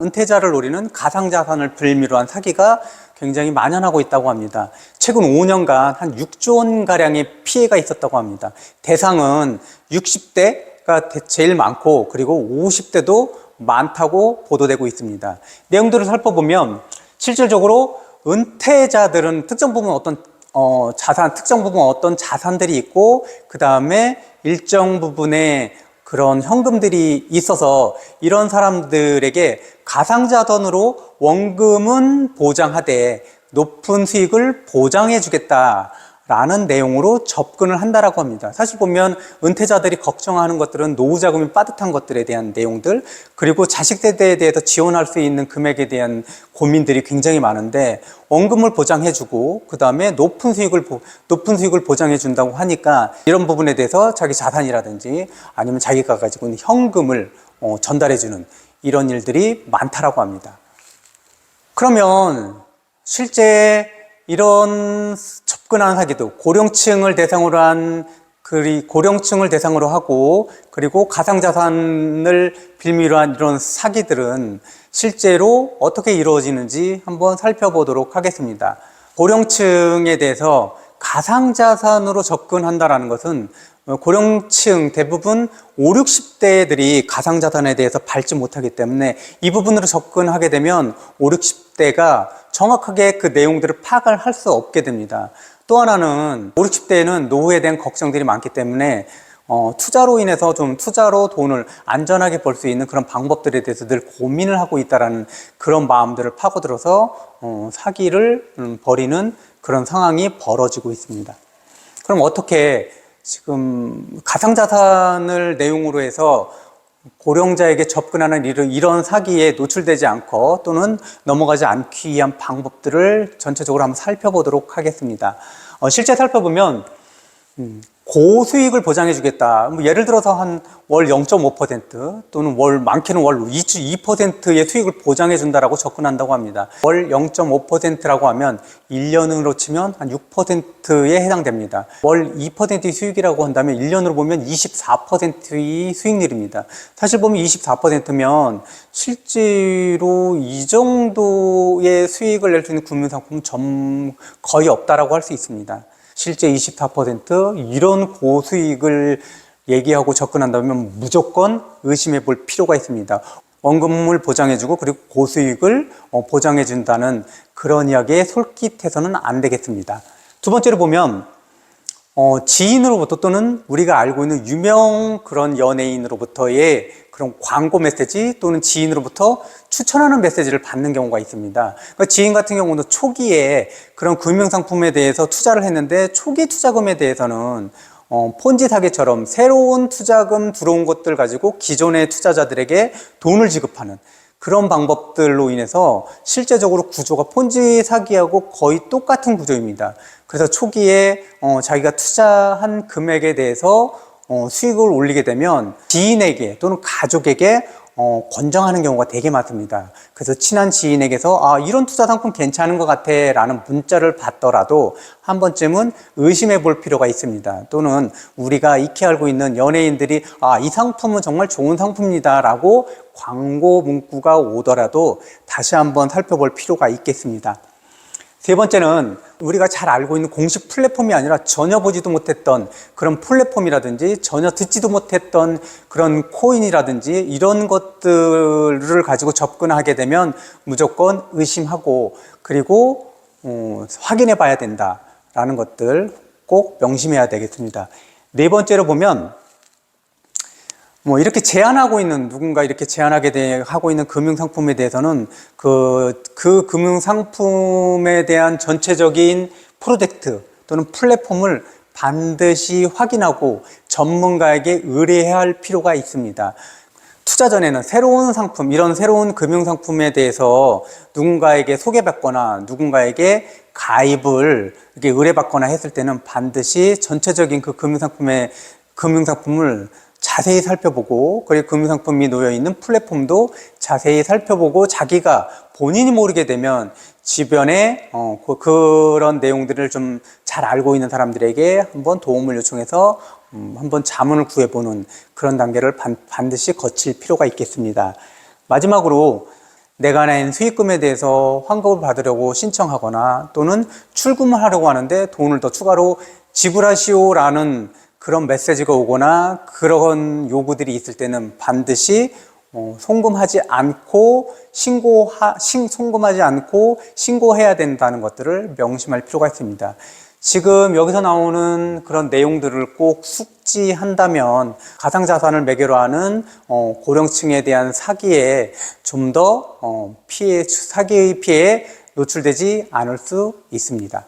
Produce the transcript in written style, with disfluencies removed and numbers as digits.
은퇴자를 노리는 가상자산을 빌미로 한 사기가 굉장히 만연하고 있다고 합니다. 최근 5년간 한 6조 원가량의 피해가 있었다고 합니다. 대상은 60대가 제일 많고 그리고 50대도 많다고 보도되고 있습니다. 내용들을 살펴보면 실질적으로 은퇴자들은 특정 부분 특정 부분 어떤 자산들이 있고 그 다음에 일정 부분의 그런 현금들이 있어서 이런 사람들에게 가상자산으로 원금은 보장하되 높은 수익을 보장해 주겠다라는 내용으로 접근을 한다라고 합니다. 사실 보면 은퇴자들이 걱정하는 것들은 노후 자금이 빠듯한 것들에 대한 내용들, 그리고 자식 세대에 대해서 지원할 수 있는 금액에 대한 고민들이 굉장히 많은데, 원금을 보장해 주고 그 다음에 높은 수익을 보장해 준다고 하니까 이런 부분에 대해서 자기 자산이라든지 아니면 자기가 가지고 있는 현금을 전달해 주는 이런 일들이 많다라고 합니다. 그러면 실제 이런 접근하는 사기도 고령층을 대상으로 하고 그리고 가상자산을 빌미로 한 이런 사기들은 실제로 어떻게 이루어지는지 한번 살펴보도록 하겠습니다. 고령층에 대해서 가상자산으로 접근한다는 것은 고령층 대부분 5, 60대들이 가상자산에 대해서 밟지 못하기 때문에 이 부분으로 접근하게 되면 5, 60대가 정확하게 그 내용들을 파악을 할 수 없게 됩니다. 또 하나는 5, 60대에는 노후에 대한 걱정들이 많기 때문에 투자로 인해서 투자로 돈을 안전하게 벌 수 있는 그런 방법들에 대해서 늘 고민을 하고 있다는 그런 마음들을 파고들어서 사기를 벌이는 그런 상황이 벌어지고 있습니다. 그럼 어떻게 지금 가상자산을 내용으로 해서 고령자에게 접근하는 이런 사기에 노출되지 않고 또는 넘어가지 않기 위한 방법들을 전체적으로 한번 살펴보도록 하겠습니다. 실제 살펴보면 고수익을 보장해 주겠다. 예를 들어서 한 월 0.5% 또는 많게는 월 2%의 수익을 보장해 준다라고 접근한다고 합니다. 월 0.5%라고 하면 1년으로 치면 한 6%에 해당됩니다. 월 2%의 수익이라고 한다면 1년으로 보면 24%의 수익률입니다. 사실 보면 24%면 실제로 이 정도의 수익을 낼 수 있는 금융상품은 거의 없다라고 할 수 있습니다. 실제 24% 이런 고수익을 얘기하고 접근한다면 무조건 의심해 볼 필요가 있습니다. 원금을 보장해주고 그리고 고수익을 보장해준다는 그런 이야기에 솔깃해서는 안 되겠습니다. 두 번째로 보면 지인으로부터 또는 우리가 알고 있는 유명 그런 연예인으로부터의 그런 광고 메시지 또는 지인으로부터 추천하는 메시지를 받는 경우가 있습니다. 그러니까 지인 같은 경우는 초기에 그런 금융상품에 대해서 투자를 했는데 초기 투자금에 대해서는 폰지 사기처럼 새로운 투자금 들어온 것들 가지고 기존의 투자자들에게 돈을 지급하는 그런 방법들로 인해서 실제적으로 구조가 폰지 사기하고 거의 똑같은 구조입니다. 그래서 초기에 자기가 투자한 금액에 대해서 수익을 올리게 되면 지인에게 또는 가족에게 권장하는 경우가 되게 많습니다. 그래서 친한 지인에게서 이런 투자 상품 괜찮은 것 같아 라는 문자를 받더라도 한 번쯤은 의심해 볼 필요가 있습니다. 또는 우리가 익히 알고 있는 연예인들이 이 상품은 정말 좋은 상품입니다 라고 광고 문구가 오더라도 다시 한번 살펴볼 필요가 있겠습니다. 세 번째는 우리가 잘 알고 있는 공식 플랫폼이 아니라 전혀 보지도 못했던 그런 플랫폼이라든지 전혀 듣지도 못했던 그런 코인이라든지 이런 것들을 가지고 접근하게 되면 무조건 의심하고 그리고 확인해 봐야 된다라는 것들 꼭 명심해야 되겠습니다. 네 번째로 보면 이렇게 누군가 이렇게 하고 있는 금융상품에 대해서는 그 금융상품에 대한 전체적인 프로젝트 또는 플랫폼을 반드시 확인하고 전문가에게 의뢰해야 할 필요가 있습니다. 투자 전에는 이런 새로운 금융상품에 대해서 누군가에게 소개받거나 누군가에게 가입을 이렇게 의뢰받거나 했을 때는 반드시 전체적인 그 금융상품을 자세히 살펴보고 그리고 금융상품이 놓여있는 플랫폼도 자세히 살펴보고 자기가 본인이 모르게 되면 주변에 그런 내용들을 좀 잘 알고 있는 사람들에게 한번 도움을 요청해서 한번 자문을 구해보는 그런 단계를 반드시 거칠 필요가 있겠습니다. 마지막으로 내가 낸 수익금에 대해서 환급을 받으려고 신청하거나 또는 출금을 하려고 하는데 돈을 더 추가로 지불하시오라는 그런 메시지가 오거나 그런 요구들이 있을 때는 반드시 송금하지 않고 신고해야 된다는 것들을 명심할 필요가 있습니다. 지금 여기서 나오는 그런 내용들을 꼭 숙지한다면 가상자산을 매개로 하는 고령층에 대한 사기에 좀 더 사기의 피해에 노출되지 않을 수 있습니다.